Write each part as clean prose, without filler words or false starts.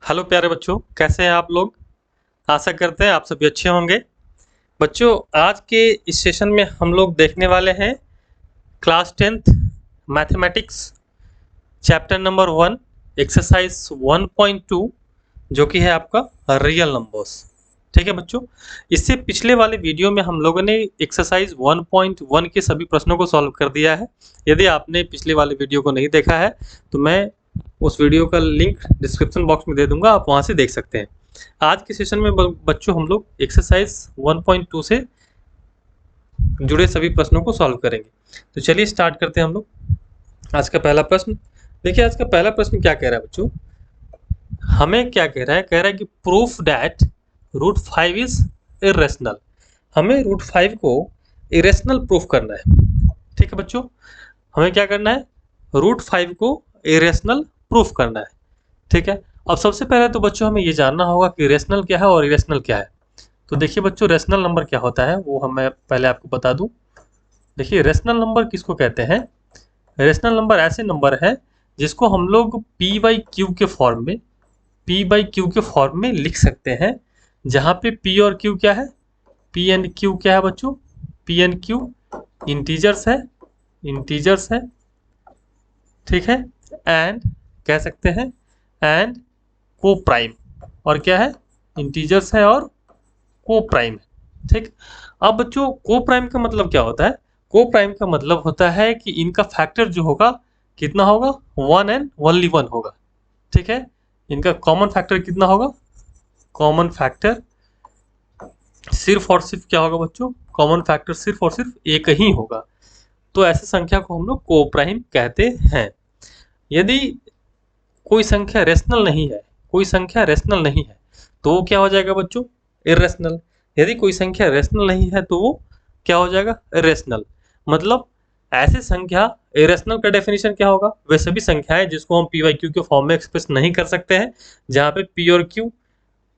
Hello प्यारे बच्चों, कैसे हैं आप लोग। आशा करते हैं आप सभी अच्छे होंगे। बच्चों, आज के इस सेशन में हम लोग देखने वाले हैं class 10th mathematics chapter number 1 exercise 1.2 जो कि है आपका रियल नंबर्स। ठीक है बच्चों, इससे पिछले वाले वीडियो में हम लोगों ने एक्सरसाइज 1.1 के सभी प्रश्नों को सॉल्व कर दिया है। यदि आपने पिछले वाले वीडियो को नहीं देखा है तो मैं उस वीडियो का लिंक डिस्क्रिप्शन बॉक्स में दे दूंगा, आप वहां से देख सकते हैं। आज के सेशन में बच्चों हम लोग एक्सरसाइज 1.2 से जुड़े सभी प्रश्नों को सॉल्व करेंगे। तो चलिए स्टार्ट करते हैं हम लोग। आज का पहला प्रश्न देखिए, आज का पहला प्रश्न क्या कह रहा है बच्चों, हमें क्या कह रहा है, कह रहा है कि proof that root 5 is irrational. हमें रूट 5 को इरेशनल प्रूफ करना है। ठीक है बच्चों, हमें क्या करना है, रूट 5 को इरेशनल प्रूफ करना है। ठीक है, अब सबसे पहले तो बच्चों हमें ये जानना होगा कि रेशनल क्या है और इरेशनल क्या है। तो देखिए बच्चों, रेशनल नंबर क्या होता है वो मैं पहले आपको बता दूं। देखिए, रेशनल नंबर किसको कहते हैं, रेशनल नंबर ऐसे नंबर है जिसको हम लोग पी बाई क्यू के फॉर्म में लिख सकते हैं, जहां पे पी और क्यू क्या है, पी एंड क्यू क्या है बच्चों, पी एंड क्यू इंटीजर्स है। ठीक है, एंड कह सकते हैं एंड को प्राइम, और क्या है, इंटीजर्स है और को प्राइम है। ठीक, अब बच्चों को प्राइम का मतलब क्या होता है, को प्राइम का मतलब होता है कि इनका फैक्टर जो होगा कितना होगा, 1 एंड ओनली 1 होगा। ठीक है, इनका कॉमन फैक्टर कितना होगा, कॉमन फैक्टर सिर्फ और सिर्फ क्या होगा बच्चों, कॉमन फैक्टर सिर्फ और सिर्फ एक ही होगा। तो ऐसे संख्या को हम लोग को प्राइम कहते हैं। यदि कोई संख्या रेशनल नहीं है, कोई संख्या रेशनल नहीं है तो वो क्या हो जाएगा बच्चों, इरेशनल। यदि कोई संख्या रेशनल नहीं है तो वो क्या हो जाएगा, इरेशनल। मतलब ऐसे संख्या, इरेशनल का डेफिनेशन क्या होगा, वे सभी संख्याएं जिसको हम पी वाई क्यू के फॉर्म में एक्सप्रेस नहीं कर सकते हैं, जहां पे पी और क्यू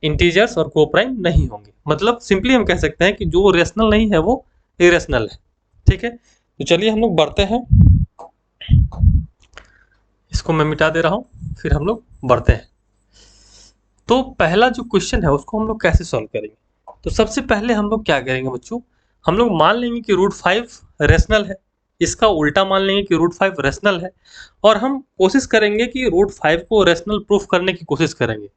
इंटीजर्स और को प्राइम नहीं होंगे। मतलब सिंपली हम कह सकते हैं कि जो रेशनल नहीं है वो इरेशनल है। ठीक है, तो चलिए हम लोग बढ़ते हैं, इसको मैं मिटा दे रहा हूं, फिर हम लोग बढ़ते हैं। तो पहला जो क्वेश्चन है उसको हम लोग कैसे सॉल्व करेंगे। तो सबसे पहले हम लोग क्या करेंगे बच्चों, हम लोग मान लेंगे कि रूट 5 रेशनल है, इसका उल्टा मान लेंगे कि रूट 5 रेशनल है, और हम कोशिश करेंगे कि रूट 5 को रेशनल प्रूफ करने की कोशिश करेंगे।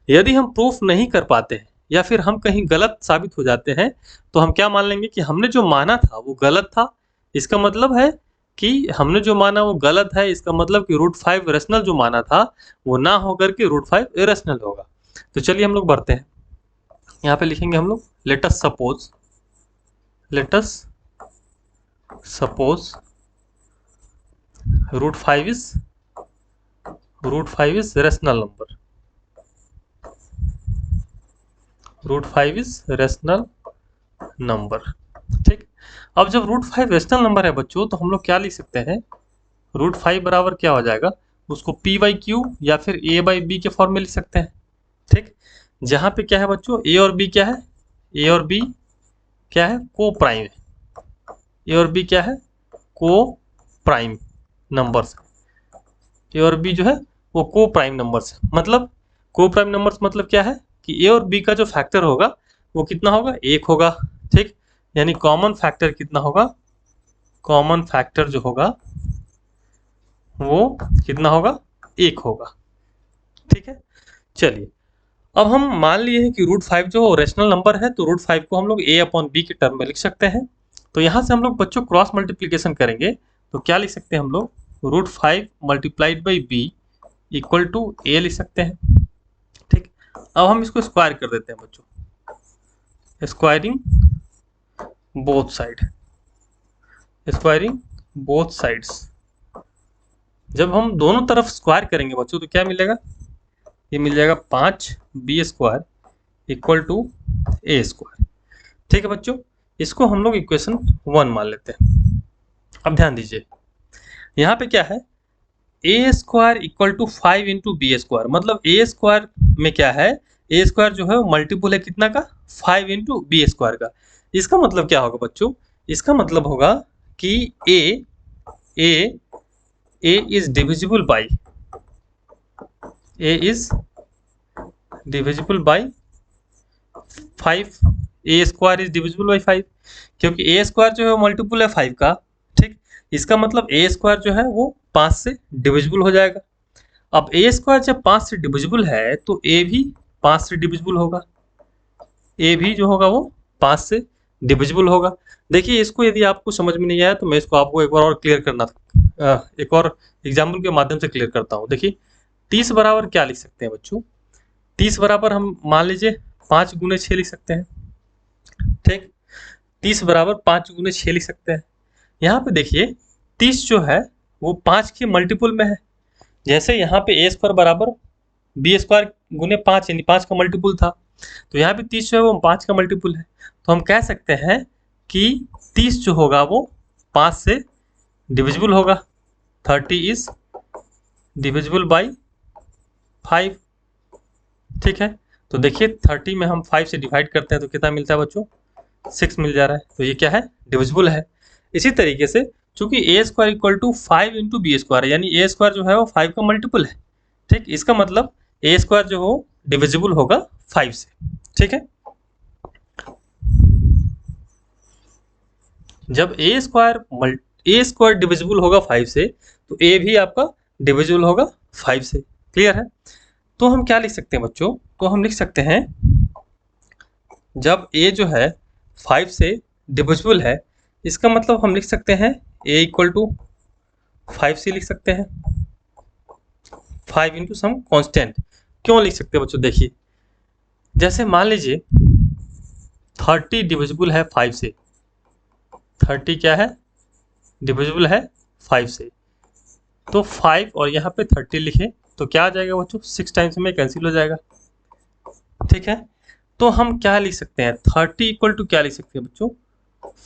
यदि हम प्रूफ नहीं कर पाते हैं या फिर हम कहीं गलत साबित हो जाते हैं तो हम क्या मान लेंगे कि हमने जो माना था वो गलत था। इसका मतलब है कि हमने जो माना वो गलत है, इसका मतलब कि रूट 5 रेशनल जो माना था वो ना होकर के रूट 5 इरेशनल होगा। तो चलिए हम लोग बढ़ते हैं, यहाँ पे लिखेंगे हम लोग let's suppose root 5 is rational number, root 5 is rational number. ठीक, अब जब रूट 5 रेशनल नंबर है बच्चों तो हम लोग क्या लिख सकते हैं, रूट 5 बराबर क्या हो जाएगा, उसको पी बाई क्यू या फिर ए बाई बी के फॉर्म में लिख सकते हैं। ठीक, जहां पे क्या है बच्चों, ए और बी क्या है, ए और बी क्या है, को प्राइम है। ए और बी क्या है, को प्राइम नंबर्स। ए और बी जो है वो को प्राइम नंबर्स है। मतलब को प्राइम नंबर्स मतलब क्या है कि ए और बी का जो फैक्टर होगा वो कितना होगा, एक होगा। ठीक, यानी कॉमन फैक्टर कितना होगा, कॉमन फैक्टर जो होगा वो कितना होगा, एक होगा। ठीक है, चलिए अब हम मान लिए हैं कि रूट 5 जो रेशनल नंबर है तो रूट 5 को हम लोग ए अपॉन बी के टर्म में लिख सकते हैं। तो यहाँ से हम लोग बच्चों क्रॉस मल्टीप्लीकेशन करेंगे तो क्या लिख सकते हैं हम लोग, root 5 multiplied by B equal to A लिख सकते हैं। ठीक, अब हम इसको स्क्वायर कर देते हैं बच्चों, both side squaring both sides. जब हम दोनों तरफ स्क्वायर करेंगे बच्चों तो क्या मिलेगा, ये मिल जाएगा 5b² इक्वल टू a²। ठीक है बच्चों, इसको हम लोग इक्वेशन 1 मान लेते हैं। अब ध्यान दीजिए, यहाँ पे क्या है, a² equal to 5 into b², मतलब a² में क्या है, a² जो है वो मल्टीपल है कितना का, 5 इंटू b² का। इसका मतलब क्या होगा बच्चों, इसका मतलब होगा कि a is divisible by, a is divisible by 5, A square is divisible by 5, क्योंकि ए स्क्वायर जो है मल्टीपल है 5 का। ठीक, इसका मतलब ए स्क्वायर जो है वो 5 से डिविजिबल हो जाएगा। अब ए स्क्वायर जब 5 से डिविजिबल है तो ए भी 5 से डिविजिबल होगा, ए भी जो होगा वो 5 से डिविजिबल होगा। देखिए इसको यदि आपको समझ में नहीं आया तो मैं इसको आपको एक बार और क्लियर करना एक और एग्जाम्पल के माध्यम से क्लियर करता हूँ। देखिए 30 बराबर क्या लिख सकते हैं बच्चों, 30 बराबर हम मान लीजिए 5 गुने 6 लिख सकते हैं। ठीक, 30 बराबर 5 गुने 6 लिख सकते हैं। यहाँ पे देखिए 30 जो है वो 5 के मल्टीपल में है। जैसे यहाँ पे ए स्क्वायर बराबर बी स्क्वायर गुने 5 यानी 5 का मल्टीपल था, तो यहाँ पे 30 जो है वो 5 का मल्टीपल है। तो हम कह सकते हैं कि 30 जो होगा वो 5 से डिविजिबल होगा। 30 इज डिविजिबल बाई 5। ठीक है, तो देखिए 30 में हम 5 से डिवाइड करते हैं तो कितना मिलता है बच्चों, 6 मिल जा रहा है। तो ये क्या है, डिविजिबल है। इसी तरीके से चूंकि A square equal to 5 into B square, यानी ए स्क्वायर जो है वो 5 का मल्टीपल है। ठीक, इसका मतलब ए स्क्वायर जो हो डिविजिबल होगा 5 से। ठीक है, जब ए स्क्वायर डिविजिबल होगा 5 से तो ए भी आपका डिविजिबल होगा 5 से। क्लियर है, तो हम क्या लिख सकते हैं बच्चों, तो हम लिख सकते हैं जब ए जो है 5 से डिविजिबल है, इसका मतलब हम लिख सकते हैं ए इक्वल टू 5 से लिख सकते हैं, 5 इंटू सम कॉन्स्टेंट। क्यों लिख सकते हैं बच्चों, देखिए जैसे मान लीजिए 30 डिविजिबल है 5 से, 30 क्या है, डिविजिबल है 5 से, तो 5 और यहाँ पे 30 लिखे तो क्या आ जाएगा बच्चों, 6 टाइम्स में कैंसिल हो जाएगा। ठीक है, तो हम क्या लिख सकते हैं, 30 इक्वल टू क्या लिख सकते हैं बच्चों,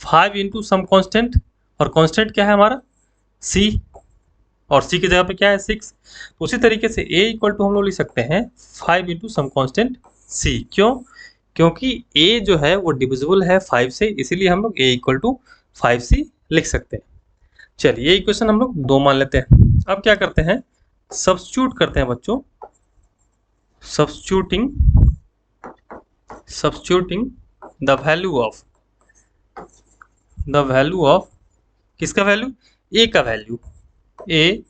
5 इंटू सम कॉन्स्टेंट, और कॉन्स्टेंट क्या है हमारा c, और c की जगह पे क्या है 6। तो उसी तरीके से a इक्वल टू हम लोग लिख सकते हैं 5 इंटू सम कॉन्स्टेंट c। क्यों, क्योंकि a जो है वो डिविजिबल है 5 से, इसीलिए हम लोग a इक्वल टू 5c लिख सकते हैं। चलिए ये इक्वेशन हम लोग 2 मान लेते हैं। अब क्या करते हैं, सब्स्टिट्यूट करते हैं बच्चों, सब्स्टिट्यूटिंग द वैल्यू ऑफ किसका वैल्यू, ए का वैल्यू, ए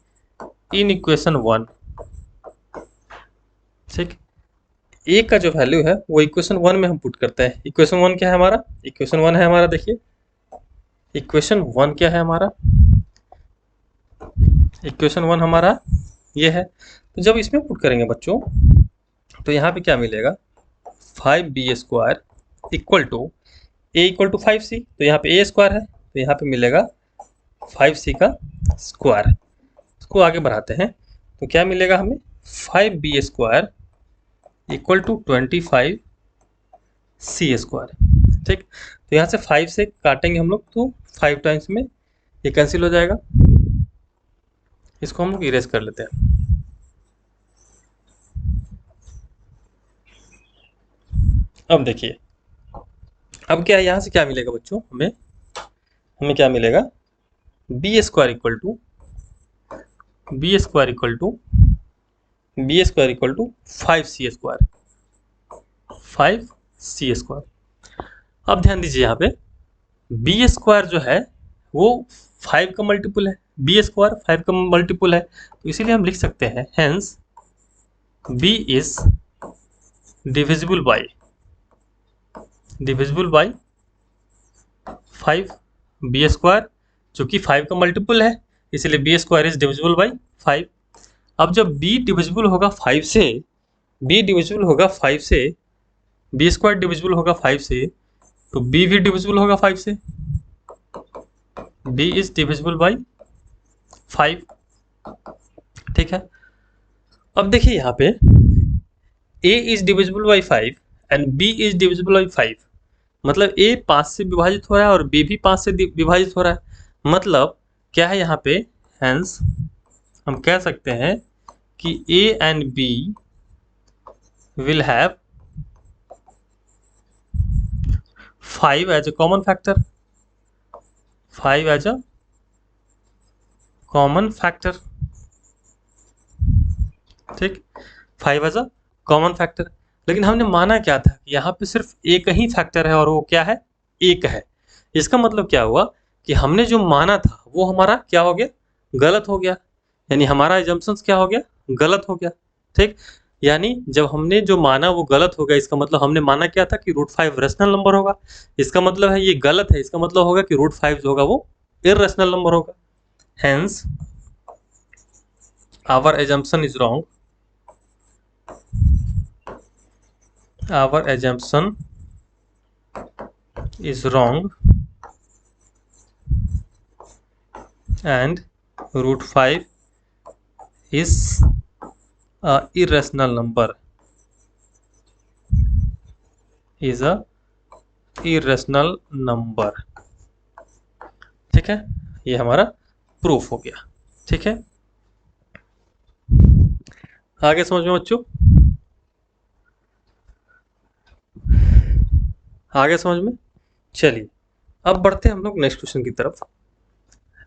इन इक्वेशन 1। ठीक, ए का जो वैल्यू है वो इक्वेशन 1 में हम पुट करते हैं। इक्वेशन 1 क्या है हमारा, इक्वेशन 1 है हमारा, देखिए इक्वेशन 1 क्या है हमारा, इक्वेशन 1 हमारा ये है। तो जब इसमें पुट करेंगे बच्चों तो यहाँ पे क्या मिलेगा, 5b square equal to A equal to 5c, तो यहाँ पे ए स्क्वायर है तो यहाँ पे मिलेगा 5c का स्क्वायर। इसको आगे बढ़ाते हैं तो क्या मिलेगा हमें, 5b square equal to 25c square. ठीक, तो यहाँ से 5 से काटेंगे हम लोग तो 5 टाइम्स में ये कैंसिल हो जाएगा। इसको हम लोग इरेज कर लेते हैं। अब देखिए अब क्या है, यहाँ से क्या मिलेगा बच्चों, हमें क्या मिलेगा, B square equal to 5c square. अब ध्यान दीजिए यहाँ पे बी स्क्वायर जो है वो 5 का मल्टीपल है, बी स्क्वायर 5 का मल्टीपल है, तो इसीलिए हम लिख सकते हैं hence B is divisible by 5 B square, चूंकि 5 का मल्टीपल है इसलिए B square is divisible by 5। अब जब b डिविजिबल होगा 5 से, b डिविजिबल होगा 5 से, b स्क्वायर डिविजिबल होगा 5 से, तो b भी डिविजिबल होगा 5 से, b इज डिविजिबल बाई 5। ठीक है, अब देखिए यहाँ पे a is divisible by 5 and b is divisible by 5, मतलब a 5 से विभाजित हो रहा है और b भी 5 से विभाजित हो रहा है। मतलब क्या है यहाँ पे, हेंस हम कह सकते हैं कि a and b will have 5 as a common factor, 5 as a common factor। ठीक, 5 as a common factor, लेकिन हमने माना क्या था कि यहाँ पे सिर्फ एक ही फैक्टर है और वो क्या है, एक है। इसका मतलब क्या हुआ कि हमने जो माना था वो हमारा क्या हो गया, गलत हो गया। यानी हमारा एजम्पशंस क्या हो गया, गलत हो गया। ठीक, यानी जब हमने जो माना वो गलत हो गया, इसका मतलब हमने माना क्या था कि √5 रेशनल नंबर होगा। इसका मतलब है ये गलत है, इसका मतलब होगा कि √5 जो होगा वो इर्रेशनल नंबर होगा। Hence our assumption is wrong. Our assumption is wrong and √5 is a irrational number. Is a irrational number. ठीक है, ये हमारा प्रूफ हो गया। ठीक है, आगे समझ में बच्चों, आगे समझ में। चलिए अब बढ़ते हैं हम लोग नेक्स्ट क्वेश्चन की तरफ।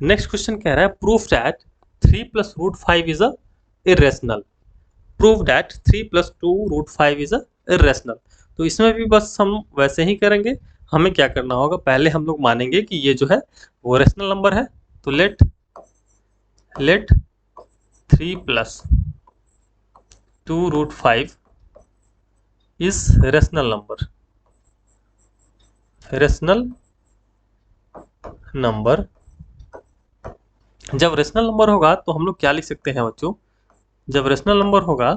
नेक्स्ट क्वेश्चन कह रहा है proof that 3 + √5 is a irrational. Proof that 3 + 2 √5 is a irrational. तो इसमें भी बस हम वैसे ही करेंगे। हमें क्या करना होगा, पहले हम लोग मानेंगे कि ये जो है वो रेशनल नंबर है। तो let 3 + 2 √5 is rational number. Rational number, जब रेशनल नंबर होगा तो हम लोग क्या लिख सकते हैं बच्चों, जब रेशनल नंबर होगा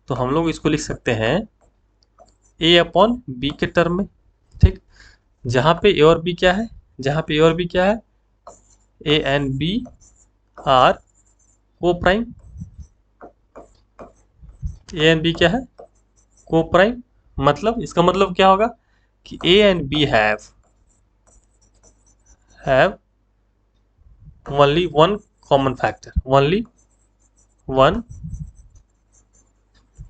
तो हम लोग इसको लिख सकते हैं a/b के टर्म में। ठीक, जहाँ पे a और b क्या है, जहाँ पे a और b क्या है, a and b are co prime. a and b क्या है, को प्राइम। मतलब इसका मतलब क्या होगा कि a and b have only one common factor, only one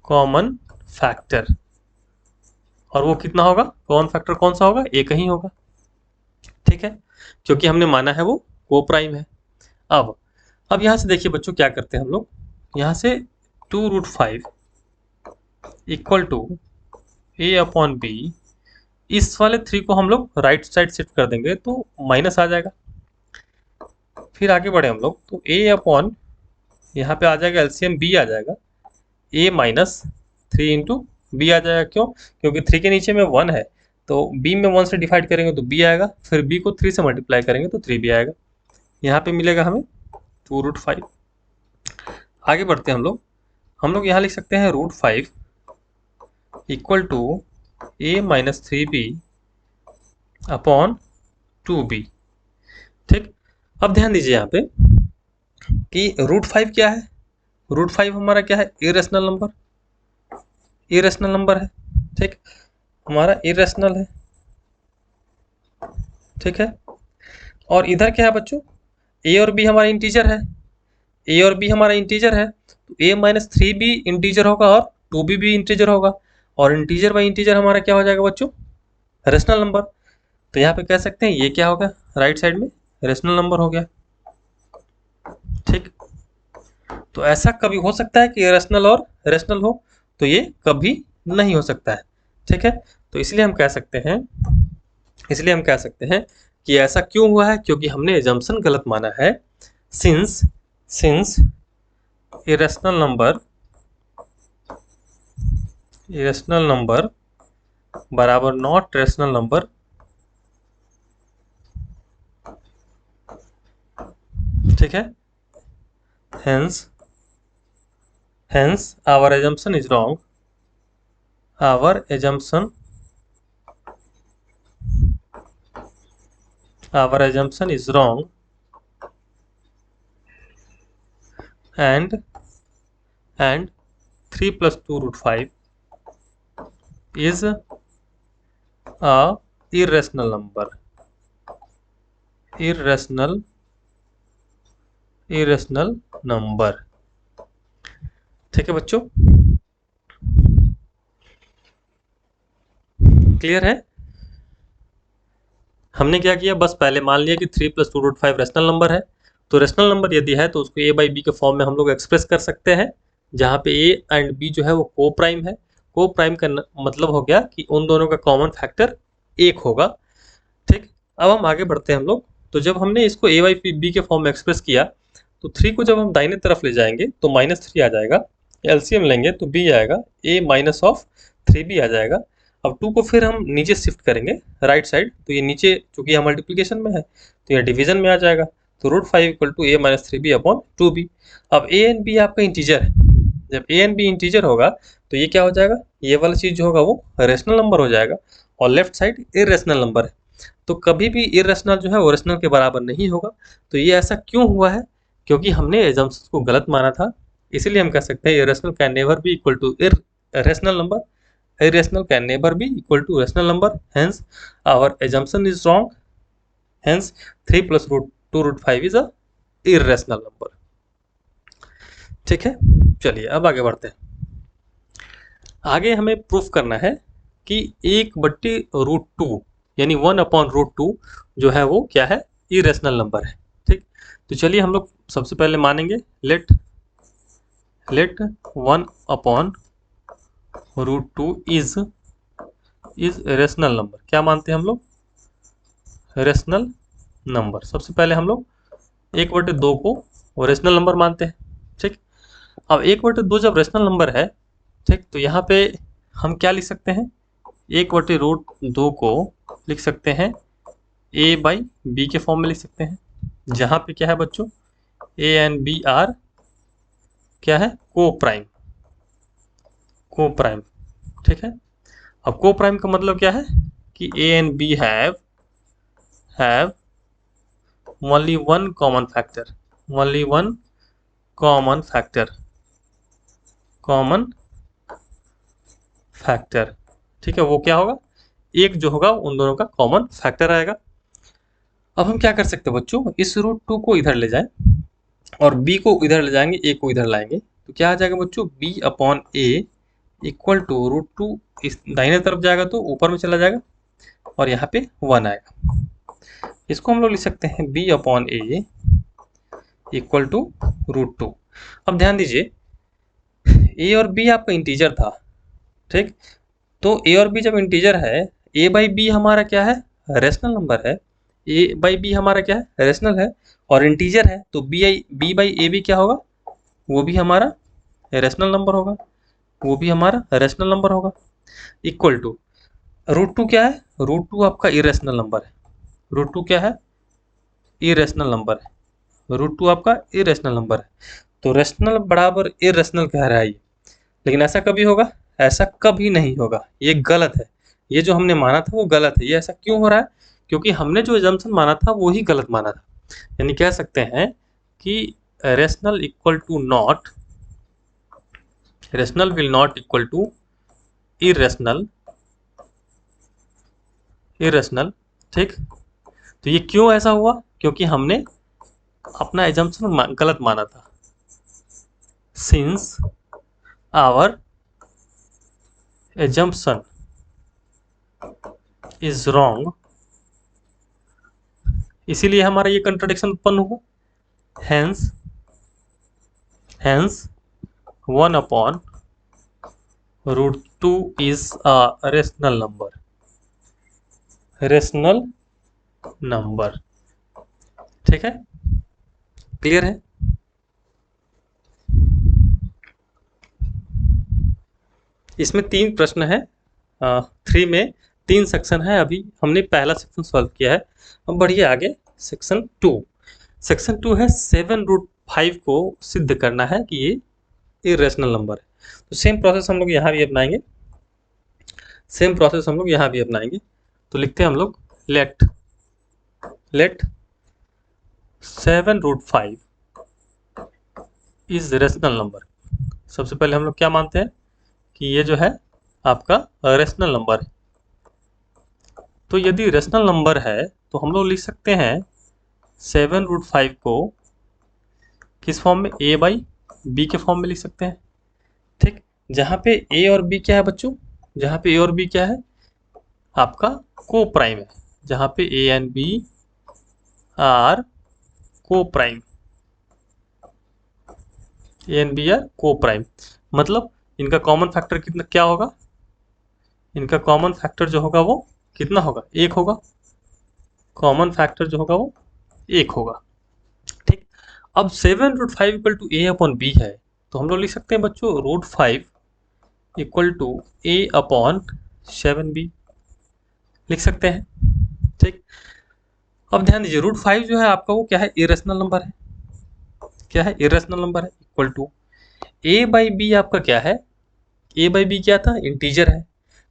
common factor। और वो कितना होगा, कॉमन फैक्टर कौन सा होगा, एक ही होगा। ठीक है, क्योंकि हमने माना है वो को प्राइम है। अब यहाँ से देखिए बच्चों क्या करते हैं हम लोग, यहाँ से 2√5 इक्वल टू a/b, इस वाले 3 को हम लोग राइट साइड शिफ्ट कर देंगे तो माइनस आ जाएगा। फिर आगे बढ़े हम लोग तो a/, यहाँ पे आ जाएगा एलसीएम b आ जाएगा, a - 3 इंटू बी आ जाएगा। क्यों, क्योंकि 3 के नीचे में 1 है तो b में 1 से डिवाइड करेंगे तो b आएगा, फिर b को 3 से मल्टीप्लाई करेंगे तो 3b आएगा। यहाँ पे मिलेगा हमें 2√5। आगे बढ़ते हैं हम लोग यहाँ लिख सकते हैं √5 equal to a - 3b upon 2b। ठीक, अब ध्यान दीजिए यहाँ पे कि √5 क्या है, √5 हमारा क्या है, इरेशनल नंबर, इरेशनल नंबर है। ठीक, हमारा इरेशनल है। ठीक है, और इधर क्या है बच्चों, a और b हमारा इंटीजर है, a और b हमारा इंटीजर है तो a - 3b इंटीजर होगा और 2b भी इंटीजर होगा, और इंटीजर बाई इंटीजर हमारा क्या हो जाएगा बच्चों, रेशनल नंबर। तो यहाँ पे कह सकते हैं ये क्या होगा, राइट साइड में रेशनल नंबर हो गया। ठीक, तो ऐसा कभी हो सकता है कि रेशनल और रेशनल हो, तो ये कभी नहीं हो सकता है। ठीक है, तो इसलिए हम कह सकते हैं कि ऐसा क्यों हुआ है, क्योंकि हमने एजम्पशन गलत माना है। सिंस इरेशनल नंबर बराबर नॉट रेशनल नंबर, ठीक है, hence our assumption is wrong, our assumption is wrong and 3 + 2 √5 is a irrational number, irrational number. ठीक है बच्चों, क्लियर है। हमने क्या किया, बस पहले मान लिया कि 3 + 2 √5 रेशनल नंबर है। तो रेशनल नंबर यदि है तो उसको a/b के फॉर्म में हम लोग एक्सप्रेस कर सकते हैं, जहाँ पे a एंड b जो है वो को प्राइम है। को प्राइम का मतलब हो गया कि उन दोनों का कॉमन फैक्टर 1 होगा। ठीक, अब हम आगे बढ़ते हैं हम लोग। तो जब हमने इसको ए बाई बी के फॉर्म में एक्सप्रेस किया तो 3 को जब हम दाहिने तरफ ले जाएंगे तो -3 आ जाएगा। एलसीएम लेंगे तो बी आएगा, ए माइनस ऑफ 3b आ जाएगा। अब 2 को फिर हम नीचे शिफ्ट करेंगे राइट साइड, तो ये नीचे चूंकि यह मल्टीप्लीकेशन में है तो यह डिवीजन में आ जाएगा। तो √5 equal to A minus 3b upon 2b। अब ए एंड बी आपका इंटीजर है, जब ए एंड बी इंटीजर होगा तो ये क्या हो जाएगा, ये वाला चीज़ जो होगा वो रेशनल नंबर हो जाएगा और लेफ्ट साइड इरेशनल नंबर है। तो कभी भी इरेशनल जो है ओरिजिनल के बराबर नहीं होगा। तो ये ऐसा क्यों हुआ है, क्योंकि हमने एजम्पशंस को गलत माना था, इसीलिए हम कह सकते हैं irrational can never be equal to irrational number, irrational can never be equal to rational number, hence our assumption is wrong, hence 3 plus √2 √5 is a irrational number। ठीक है, चलिए अब आगे बढ़ते हैं। आगे हमें प्रूफ करना है कि 1/√2 यानी 1/√2 जो है वो क्या है, इरेशनल नंबर है। ठीक, तो चलिए हम लोग सबसे पहले मानेंगे लेट 1/√2 इज रेशनल नंबर। क्या मानते हैं हम लोग, रेशनल नंबर। सबसे पहले हम लोग 1/2 को रेशनल नंबर मानते हैं। ठीक, अब 1/2 जब रेशनल नंबर है, ठीक, तो यहाँ पे हम क्या लिख सकते हैं, 1/√2 को लिख सकते हैं a बाई बी के फॉर्म में लिख सकते हैं, जहाँ पे क्या है बच्चों, a एंड b आर क्या है, को प्राइम। ठीक है, अब को प्राइम का मतलब क्या है कि a and b have only one common factor. ठीक है, वो क्या होगा, एक जो होगा उन दोनों का कॉमन फैक्टर आएगा। अब हम क्या कर सकते हैं बच्चों, इस √2 को इधर ले जाएं और b को इधर ले जाएंगे, a को इधर लाएंगे, तो क्या आ जाएगा बच्चों, b upon a equal to √2, इस दाहिने तरफ जाएगा तो ऊपर में चला जाएगा और यहाँ पे 1 आएगा। इसको हम लोग लिख सकते हैं b upon a equal to √2। अब ध्यान दीजिए, a और b आपका इंटीजर था। ठीक, तो a और b जब इंटीजर है, a बाई बी हमारा क्या है, रेशनल नंबर है। a बाई बी हमारा क्या है, रेशनल है और इंटीजर है, तो b बाई ए बी क्या होगा, वो भी हमारा रेशनल नंबर होगा, इक्वल टू √2 क्या है, √2 आपका इरेशनल नंबर है। √2 क्या है, इरेशनल नंबर है। √2 आपका इरेशनल नंबर है, तो रेशनल बराबर इरेशनल कह रहा है ये, लेकिन ऐसा कभी होगा, ऐसा कभी नहीं होगा, ये गलत है। ये जो हमने माना था वो गलत है। ये ऐसा क्यों हो रहा है, क्योंकि हमने जो एजम्पशन माना था वो ही गलत माना था। यानी कह सकते हैं कि rational equal to not, rational will not equal to irrational. ठीक, तो ये क्यों ऐसा हुआ, क्योंकि हमने अपना एजम्पशन गलत माना था। Since our assumption is wrong, इसीलिए हमारा ये कंट्राडिक्शन उत्पन्न हुआ। hence 1/√2 is a rational number। ठीक है, क्लियर है। इसमें 3 प्रश्न है, 3 में 3 सेक्शन है। अभी हमने पहला सेक्शन सॉल्व किया है, अब बढ़िए आगे सेक्शन 2। सेक्शन 2 है 7√5 को सिद्ध करना है कि ये इरेशनल नंबर है। तो सेम प्रोसेस हम लोग यहाँ भी अपनाएंगे, तो लिखते हैं हम लोग लेट 7√5 इज रेशनल नंबर। सबसे पहले हम लोग क्या मानते हैं कि ये जो है आपका रेशनल नंबर है। तो यदि रेशनल नंबर है तो हम लोग लिख सकते हैं 7√5 को किस फॉर्म में, a बाई बी के फॉर्म में लिख सकते हैं। ठीक, जहाँ पे a और b क्या है बच्चों, जहाँ पे a और b क्या है आपका को प्राइम है, जहाँ पे a and b are co prime, मतलब इनका कॉमन फैक्टर कितना क्या होगा, इनका कॉमन फैक्टर जो होगा वो कितना होगा, 1 होगा। कॉमन फैक्टर जो होगा वो 1 होगा। ठीक, अब 7√5 equal to A upon B है, तो हम लोग लिख सकते हैं बच्चों √5 equal to A upon 7b, लिख सकते हैं। ठीक, अब ध्यान दीजिए √5 जो है आपका वो क्या है, इरेशनल नंबर है। क्या है, इरेशनल नंबर है। Equal to A by B आपका क्या है, ए बाई बी क्या था, इंटीजर है,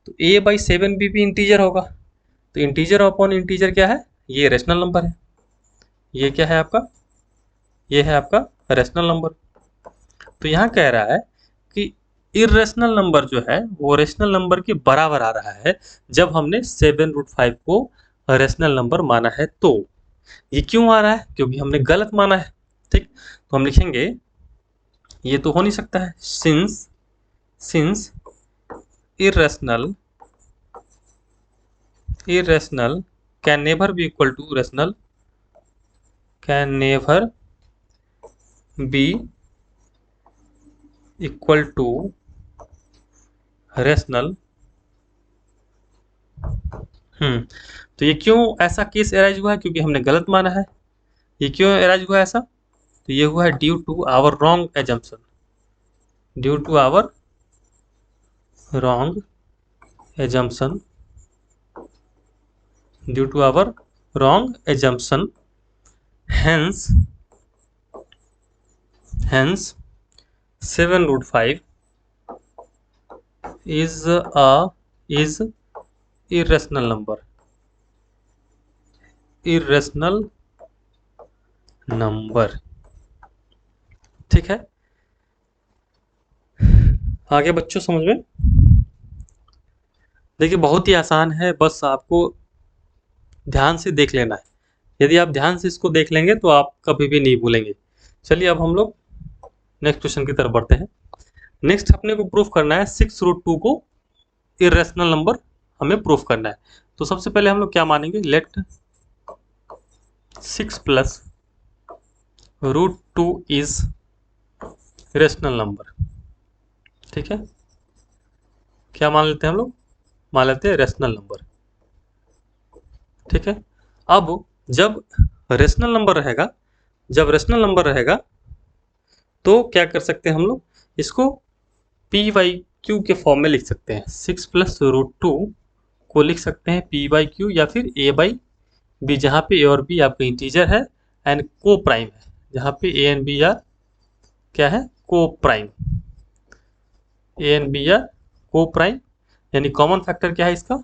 तो ए बाई 7b भी इंटीजर होगा। तो इंटीजर अपॉन इंटीजर क्या है, ये रेशनल नंबर है। ये क्या है आपका, ये है आपका रेशनल नंबर। तो यहाँ कह रहा है कि इरेशनल नंबर जो है वो रेशनल नंबर के बराबर आ रहा है जब हमने 7√5 को रेशनल नंबर माना है। तो ये क्यों आ रहा है, क्योंकि हमने गलत माना है। ठीक, तो हम लिखेंगे ये तो हो नहीं सकता है, since irrational can never be equal to rational, can never be equal to rational। तो ये क्यों ऐसा केस एराइज हुआ है, क्योंकि हमने गलत माना है। ये क्यों एराइज हुआ ऐसा, तो ये हुआ है due to our wrong assumption, due to our wrong assumption, due to our wrong assumption. hence 7√5 is irrational number, irrational number। ठीक है, आगे बच्चों समझ में। देखिए बहुत ही आसान है, बस आपको ध्यान से देख लेना है। यदि आप ध्यान से इसको देख लेंगे तो आप कभी भी नहीं भूलेंगे। चलिए अब हम लोग नेक्स्ट क्वेश्चन की तरफ बढ़ते हैं। नेक्स्ट अपने को प्रूफ करना है 6√2 को इरेशनल नंबर हमें प्रूफ करना है। तो सबसे पहले हम लोग क्या मानेंगे, let 6 plus √2 is rational number. ठीक है, क्या मान लेते हैं हम लोग, मान लेते हैं रेशनल नंबर। ठीक है, अब जब रेशनल नंबर रहेगा, जब रेशनल नंबर रहेगा तो क्या कर सकते हैं हम लोग, इसको पी बाई क्यू के फॉर्म में लिख सकते हैं। 6 प्लस √2 को लिख सकते हैं पी बाई क्यू या फिर ए बाई बी, जहाँ पे ए और बी आपका इंटीजर है एंड को प्राइम है, जहाँ पे ए एंड बी आर क्या है, co prime, A and B are co prime. यानी कॉमन फैक्टर क्या है इसका,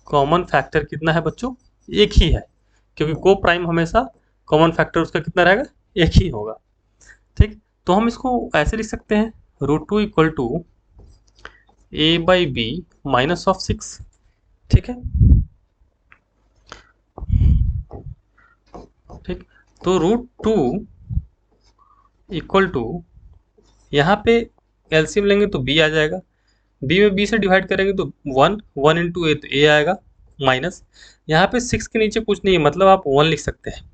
कॉमन फैक्टर कितना है बच्चों, एक ही है, क्योंकि को प्राइम हमेशा कॉमन फैक्टर उसका कितना रहेगा, एक ही होगा। ठीक, तो हम इसको ऐसे लिख सकते हैं √2 equal to A by B minus of 6। ठीक है, ठीक, तो √2 इक्वल टू यहाँ पे एलसीएम लेंगे तो बी आ जाएगा, बी में बी से डिवाइड करेंगे तो 1 इंटू ए, तो ए आएगा माइनस, यहाँ पे 6 के नीचे कुछ नहीं है, मतलब आप 1 लिख सकते हैं।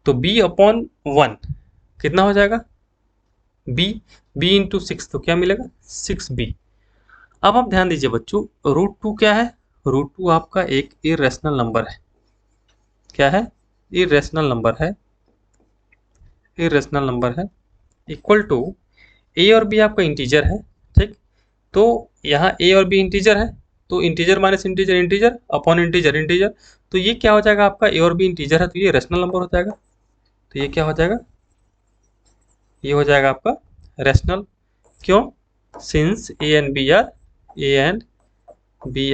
तो b अपॉन 1 कितना हो जाएगा, b इंटू 6, तो क्या मिलेगा 6b। अब आप ध्यान दीजिए बच्चों, √2 क्या है, √2 आपका एक इरेशनल नंबर है। क्या है, इरेशनल नंबर है, इरेशनल नंबर है। इक्वल टू ए और बी आपका इंटीजर है। ठीक, तो यहाँ ए और बी इंटीजर है, तो integer minus integer integer upon integer integer, तो ये क्या हो जाएगा आपका, ए और बी इंटीजर है तो ये रेशनल नंबर हो जाएगा। तो ये क्या हो जाएगा, ये हो जाएगा आपका रेशनल। क्यों, since A and B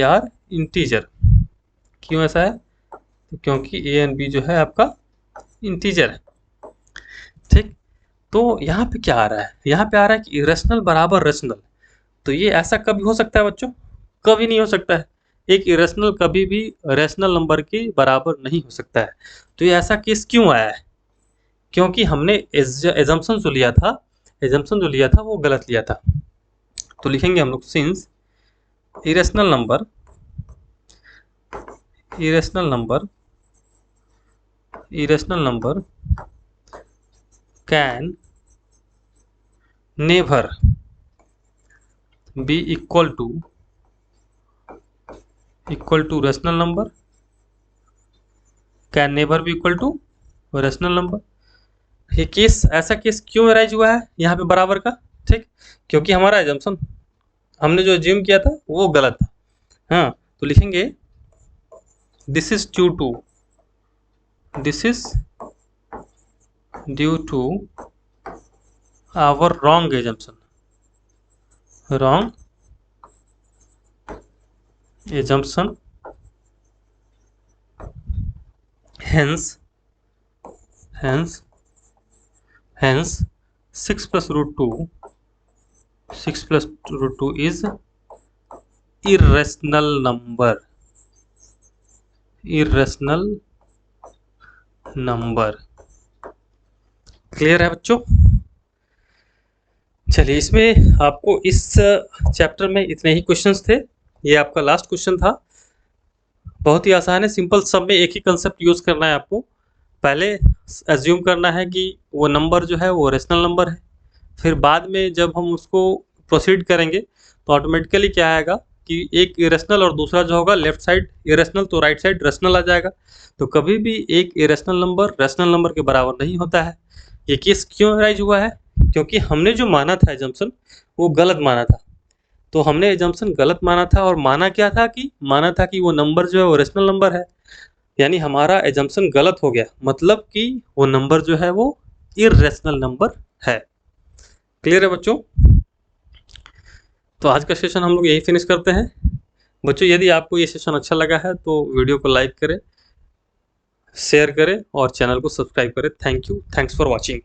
are integer. क्यों ऐसा है, तो क्योंकि ए एंड बी जो है आपका इंटीजर है। ठीक, तो यहाँ पे क्या आ रहा है, यहाँ पे आ रहा है कि इरेशनल बराबर रेशनल। तो ये ऐसा कभी हो सकता है बच्चों, कभी नहीं हो सकता है। एक इरेशनल कभी भी रेशनल नंबर के बराबर नहीं हो सकता है। तो ये ऐसा केस क्यों आया है, क्योंकि हमने एजम्पशन जो लिया था वो गलत लिया था। तो लिखेंगे हम लोग since irrational number can never be equal to equal to rational number, can never be equal to rational number. ये केस, ऐसा केस क्यों अराइज हुआ है यहाँ पे बराबर का, ठीक, क्योंकि हमारा एजम्पशन हमने जो एज्यूम किया था वो गलत था। हाँ, तो लिखेंगे this is due to, this is due to our wrong assumption, wrong assumption, hence 6 plus root 2 is irrational number, clear है बच्चों। चलिए, इसमें आपको इस चैप्टर में इतने ही क्वेश्चंस थे, ये आपका लास्ट क्वेश्चन था। बहुत ही आसान है, सिंपल, सब में एक ही कंसेप्ट यूज करना है आपको। पहले एज्यूम करना है कि वो नंबर जो है वो रेशनल नंबर है, फिर बाद में जब हम उसको प्रोसीड करेंगे तो ऑटोमेटिकली क्या आएगा कि एक इरेशनल और दूसरा जो होगा लेफ्ट साइड इरेशनल तो राइट साइड रेशनल आ जाएगा। तो कभी भी एक इरेशनल नंबर रेशनल नंबर के बराबर नहीं होता है। ये केस क्यों अराइज हुआ है, क्योंकि हमने जो माना था एजम्पशन वो गलत माना था। तो हमने एजम्पशन गलत माना था, और माना क्या था कि वो नंबर जो है वो रेशनल नंबर है, यानी हमारा एजम्पशन गलत हो गया, मतलब कि वो नंबर जो है वो इरेशनल नंबर है। क्लियर है बच्चों। तो आज का सेशन हम लोग यही फिनिश करते हैं। बच्चों, यदि आपको ये सेशन अच्छा लगा है तो वीडियो को लाइक करें, शेयर करें और चैनल को सब्सक्राइब करें। Thank you, thanks for watching.